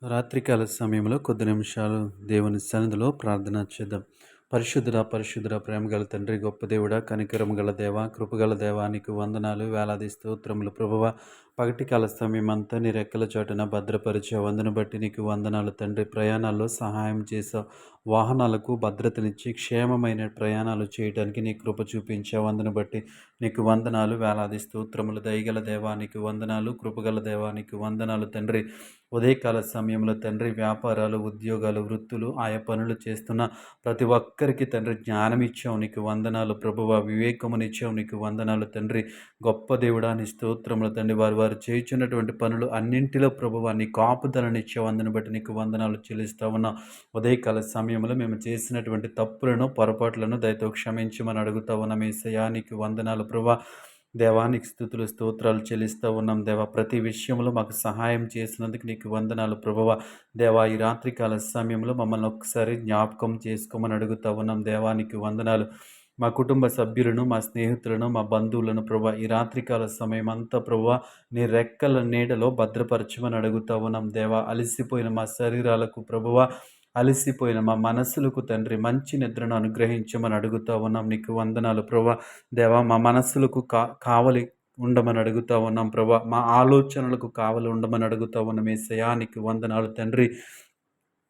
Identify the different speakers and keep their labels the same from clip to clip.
Speaker 1: రాత్రికాల సమయంలో కొద్ది నిమిషాలు దేవుని సన్నిధిలో ప్రార్థన చేద్దాం. పరిశుద్ధుడా, పరిశుద్ధుడా, ప్రేమగల తండ్రి, గొప్ప దేవుడా, కనికరము గల దేవ, కృపగల దేవా, నీకు వందనాలు, వేలాది స్తోత్రములు ప్రభువా. పగటి కాల సమయం అంతా నీ రెక్కల చాటున భద్రపరిచావు. అందును బట్టి నీకు వందనాలు తండ్రి. ప్రయాణాల్లో సహాయం చేసావు. వాహనాలకు భద్రతనిచ్చి క్షేమమైన ప్రయాణాలు చేయడానికి నీ కృప చూపించావు. అందును బట్టి నీకు వందనాలు, వేలాది స్తోత్రములు. దయగల దేవా నీకు వందనాలు, కృపగల దేవా నీకు వందనాలు తండ్రి. ఉదయకాల సమయంలో తండ్రి వ్యాపారాలు, ఉద్యోగాలు, వృత్తులు, ఆయా పనులు చేస్తున్న ప్రతి ఒక్కరికి తండ్రి జ్ఞానం ఇచ్చావు, నీకు వందనాలు ప్రభువా. వివేకమునిచ్చావు, నీకు వందనాలు తండ్రి. గొప్ప దేవుడా నీ స్తోత్రములు తండ్రి. వారు వారు చేయుచున్నటువంటి పనులు అన్నింటిలో ప్రభువా నీ కాపుదలనిచ్చావు. అందుని బట్టి నీకు వందనాలు చెల్లిస్తా ఉన్నాం. ఉదయకాల సమయంలో మేము చేసినటువంటి తప్పులను, పొరపాట్లను దయతో క్షమించమని అడుగుతా ఉన్నాం. యేసయ్యా నీకు వందనాలు ప్రభువా. దేవానికి స్తుతులు స్తోత్రాలు చెల్లిస్తూ ఉన్నాం దేవా. ప్రతి విషయంలో మాకు సహాయం చేసినందుకు నీకు వందనాలు ప్రభువా. దేవా, ఈ రాత్రికాల సమయంలో మమ్మల్ని ఒక్కసారి జ్ఞాపకం చేసుకోమని అడుగుతా ఉన్నాం. దేవానికి వందనాలు. మా కుటుంబ సభ్యులను, మా స్నేహితులను, మా బంధువులను ప్రభువా ఈ రాత్రికాల సమయం అంతా ప్రభువా నీ రెక్కల నీడలో భద్రపరచమని అడుగుతా ఉన్నాం దేవా. అలసిపోయిన మా శరీరాలకు ప్రభువా, అలసిపోయిన మా మనస్సులకు తండ్రి మంచి నిద్రను అనుగ్రహించమని అడుగుతా ఉన్నాం. నీకు వందనాలు ప్రభువా. దేవా, మా మనస్సులకు కావలి ఉండమని అడుగుతా ఉన్నాం ప్రభా. మా ఆలోచనలకు కావలి ఉండమని అడుగుతా ఉన్నాం యేసయ్యా. నీకు వందనాలు తండ్రి.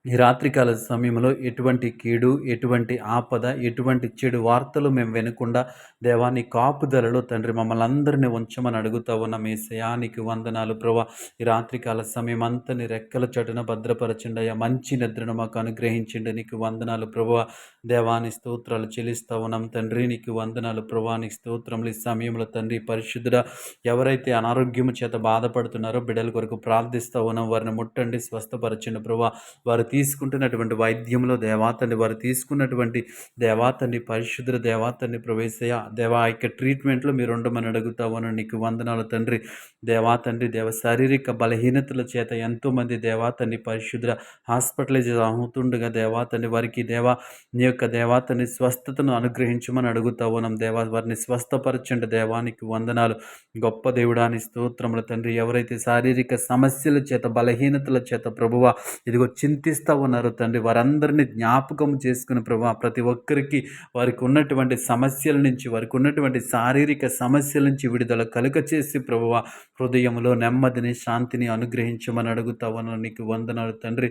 Speaker 1: ఈ రాత్రికాల సమయంలో ఎటువంటి కీడు, ఎటువంటి ఆపద, ఎటువంటి చెడు వార్తలు మేము వినకుండా దేవా నీ కాపుదలలో తండ్రి మమ్మల్ని అందరినీ ఉంచమని అడుగుతా ఉన్నాం యేసయ్యా. నీకు వందనాలు ప్రభువా. ఈ రాత్రికాల సమయం అంతా నీ రెక్కల చాటున భద్రపరచండి అయ్యా. మంచి నిద్రను మాకు అనుగ్రహించండి. నీకు వందనాలు ప్రభువా. దేవాని స్తోత్రాలు చెల్లిస్తా ఉన్నాం తండ్రి. నీకు వందనాలు ప్రభువా. నీకు స్తోత్రములు. ఈ సమయంలో తండ్రి పరిశుద్ధుడా, ఎవరైతే అనారోగ్యము చేత బాధపడుతున్నారో బిడ్డల కొరకు ప్రార్థిస్తా ఉన్నాం. వారిని ముట్టండి, స్వస్థపరచండి ప్రభువా. వారు తీసుకుంటున్నటువంటి వైద్యంలో దేవాతని, వారు తీసుకున్నటువంటి దేవాతని, పరిశుద్ధ దేవాతని ప్రవేశయ దేవా యొక్క ట్రీట్మెంట్లో మీరు ఉండమని అడుగుతావను. నీకు వందనాలు తండ్రి. దేవాతండ్రి దేవ శారీరక బలహీనతల చేత ఎంతోమంది దేవాతని పరిశుద్ధ హాస్పిటలైజ్ అవుతుండగా దేవాతని వారికి దేవా నీ యొక్క దేవాతని స్వస్థతను అనుగ్రహించమని అడుగుతావునం దేవా. వారిని స్వస్థపరచండి దేవానికి వందనాలు. గొప్ప దేవుడాని స్తోత్రముల తండ్రి. ఎవరైతే శారీరక సమస్యల చేత బలహీనతల చేత ప్రభువా ఇదిగో చింతిస్తూ ఉన్నారు తండ్రి, వారందరినీ జ్ఞాపకం చేసుకుని ప్రభువా ప్రతి ఒక్కరికి వారికి ఉన్నటువంటి సమస్యల నుంచి, వారికి ఉన్నటువంటి శారీరక సమస్యల నుంచి విడుదల కలుగ చేసి ప్రభువా హృదయంలో నెమ్మదిని, శాంతిని అనుగ్రహించమని అడుగుతావను. నీకు వందనాలు తండ్రి.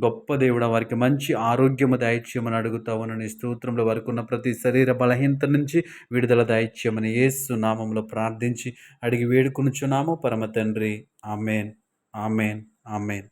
Speaker 1: గొప్ప దేవుడా, వారికి మంచి ఆరోగ్యము దయచేయమని అడుగుతావను. నీ స్తోత్రంలో వారికి ఉన్న ప్రతి శరీర బలహీనత నుంచి విడుదల దయచేయమని యేసు నామంలో ప్రార్థించి అడిగి వేడుకొనుచున్నాము పరమ తండ్రి. Amen, amen, amen.